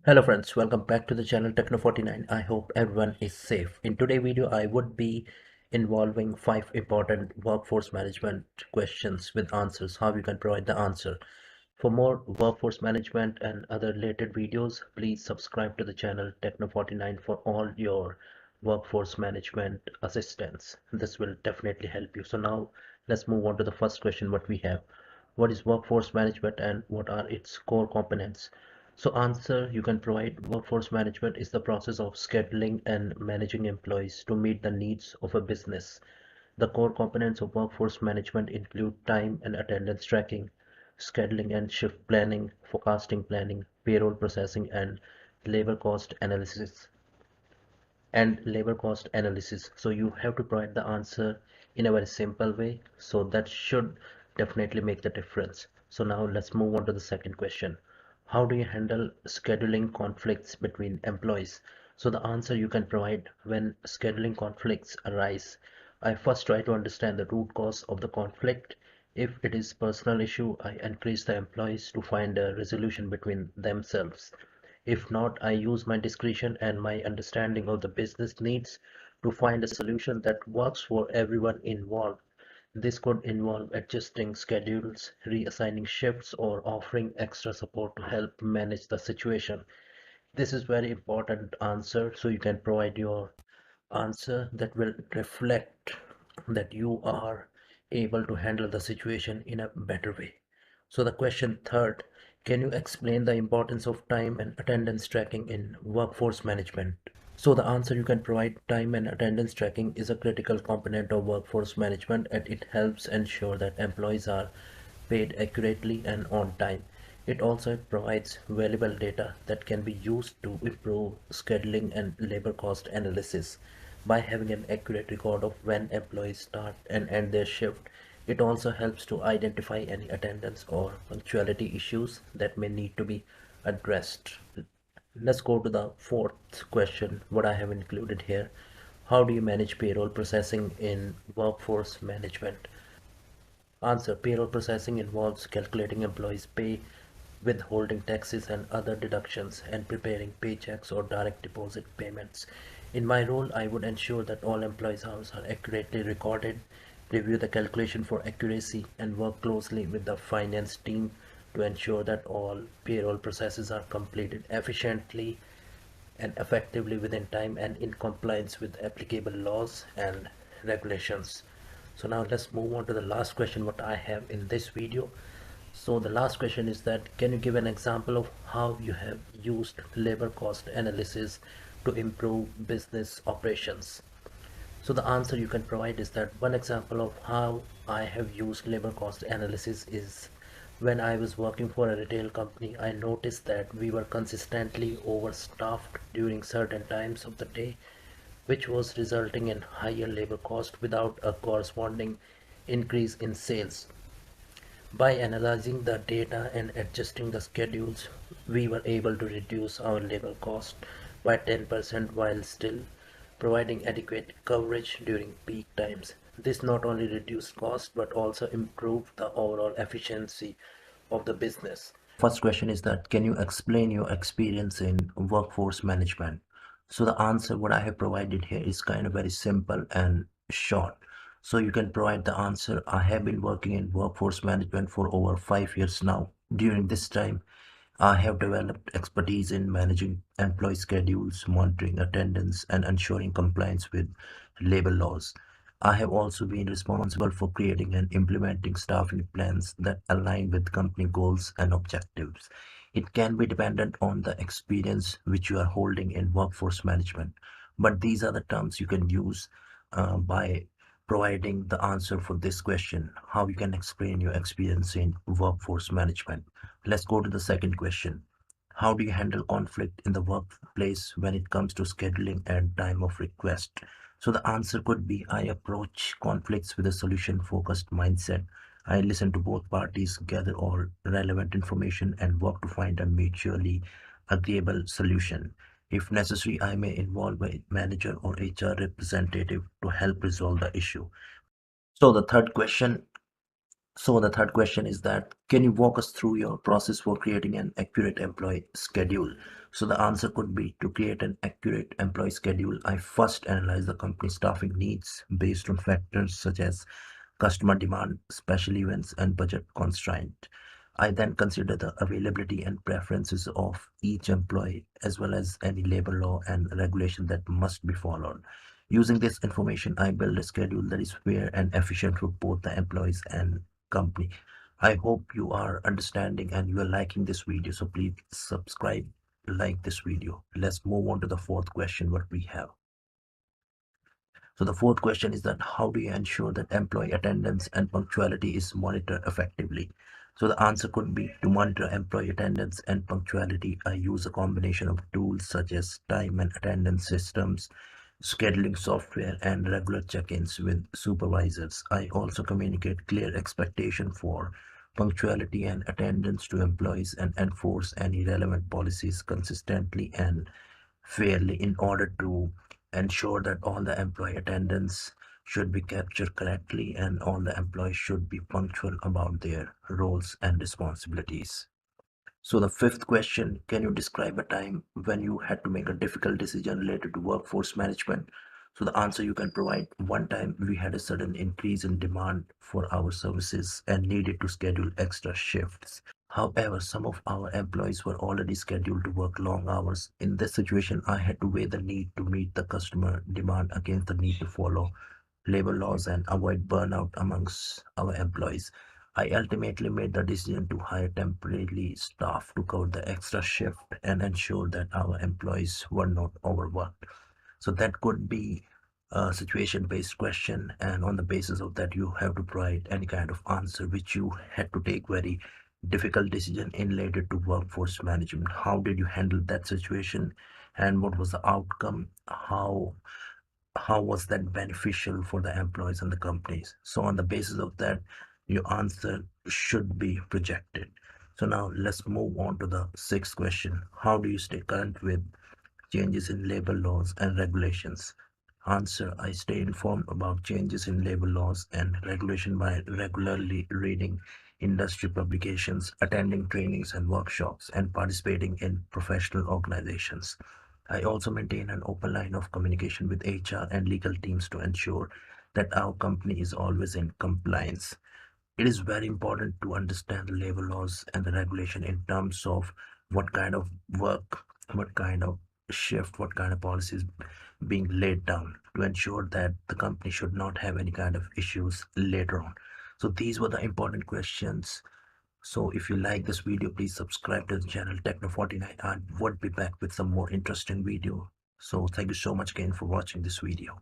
Hello friends, welcome back to the channel Techno49. I hope everyone is safe. In today's video, I would be involving 5 important workforce management questions with answers, how you can provide the answer. For more workforce management and other related videos, please subscribe to the channel Techno49 for all your workforce management assistance. This will definitely help you. So now let's move on to the first question what we have. What is workforce management and what are its core components? So answer you can provide workforce management is the process of scheduling and managing employees to meet the needs of a business. The core components of workforce management include time and attendance tracking, scheduling and shift planning, forecasting planning, payroll processing, labor cost analysis. So you have to provide the answer in a very simple way. So that should definitely make the difference. So now let's move on to the second question. How do you handle scheduling conflicts between employees? So the answer you can provide when scheduling conflicts arise. I first try to understand the root cause of the conflict. If it is personal issue, I encourage the employees to find a resolution between themselves. If not, I use my discretion and my understanding of the business needs to find a solution that works for everyone involved. This could involve adjusting schedules, reassigning shifts, or offering extra support to help manage the situation. This is very important answer, so you can provide your answer that will reflect that you are able to handle the situation in a better way. So the question third, can you explain the importance of time and attendance tracking in workforce management? So the answer you can provide, time and attendance tracking is a critical component of workforce management and it helps ensure that employees are paid accurately and on time. It also provides valuable data that can be used to improve scheduling and labor cost analysis. By having an accurate record of when employees start and end their shift, it also helps to identify any attendance or punctuality issues that may need to be addressed. Let's go to the fourth question, what I have included here. How do you manage payroll processing in workforce management? Answer: payroll processing involves calculating employees' pay, withholding taxes and other deductions, and preparing paychecks or direct deposit payments. In my role, I would ensure that all employees' hours are accurately recorded, review the calculation for accuracy, and work closely with the finance team to ensure that all payroll processes are completed efficiently and effectively within time and in compliance with applicable laws and regulations. So now let's move on to the last question what I have in this video. So the last question is that can you give an example of how you have used labor cost analysis to improve business operations? So the answer you can provide is that one example of how I have used labor cost analysis is when I was working for a retail company. I noticed that we were consistently overstaffed during certain times of the day, which was resulting in higher labor cost without a corresponding increase in sales. By analyzing the data and adjusting the schedules, we were able to reduce our labor cost by 10% while still providing adequate coverage during peak times. This not only reduced cost but also improved the overall efficiency of the business. First question is that can you explain your experience in workforce management? So the answer what I have provided here is kind of very simple and short. So you can provide the answer. I have been working in workforce management for over 5 years now. During this time, I have developed expertise in managing employee schedules, monitoring attendance, and ensuring compliance with labor laws. I have also been responsible for creating and implementing staffing plans that align with company goals and objectives. It can be dependent on the experience which you are holding in workforce management, but these are the terms you can use by providing the answer for this question, how you can explain your experience in workforce management. Let's go to the second question. How do you handle conflict in the workplace when it comes to scheduling and time of request? So the answer could be I approach conflicts with a solution focused mindset. I listen to both parties, gather all relevant information, and work to find a mutually agreeable solution. If necessary, I may involve a manager or HR representative to help resolve the issue. So the third question is that can you walk us through your process for creating an accurate employee schedule? So the answer could be to create an accurate employee schedule. I first analyze the company's staffing needs based on factors such as customer demand, special events, and budget constraint. I then consider the availability and preferences of each employee as well as any labor law and regulation that must be followed. Using this information, I build a schedule that is fair and efficient for both the employees and company. I hope you are understanding and you are liking this video. So please subscribe, like this video. Let's move on to the fourth question what we have. So the fourth question is that how do you ensure that employee attendance and punctuality is monitored effectively? So the answer could be to monitor employee attendance and punctuality. I use a combination of tools such as time and attendance systems, scheduling software, and regular check-ins with supervisors. I also communicate clear expectation for punctuality and attendance to employees and enforce any relevant policies consistently and fairly in order to ensure that all the employee attendance should be captured correctly and all the employees should be punctual about their roles and responsibilities. So the fifth question, can you describe a time when you had to make a difficult decision related to workforce management? So the answer you can provide, one time we had a sudden increase in demand for our services and needed to schedule extra shifts. However, some of our employees were already scheduled to work long hours. In this situation, I had to weigh the need to meet the customer demand against the need to follow labor laws and avoid burnout amongst our employees. I ultimately made the decision to hire temporarily staff to cover the extra shift and ensure that our employees were not overworked. So that could be a situation-based question, and on the basis of that, you have to provide any kind of answer which you had to take very difficult decision in related to workforce management. How did you handle that situation, and what was the outcome? How was that beneficial for the employees and the companies? So on the basis of that, your answer should be projected. So now let's move on to the sixth question. How do you stay current with changes in labor laws and regulations? Answer, I stay informed about changes in labor laws and regulation by regularly reading industry publications, attending trainings and workshops, and participating in professional organizations. I also maintain an open line of communication with HR and legal teams to ensure that our company is always in compliance. It is very important to understand the labor laws and the regulation in terms of what kind of work, what kind of shift, what kind of policies being laid down to ensure that the company should not have any kind of issues later on. So these were the important questions. So if you like this video, please subscribe to the channel Techno49 and would be back with some more interesting video. So thank you so much again for watching this video.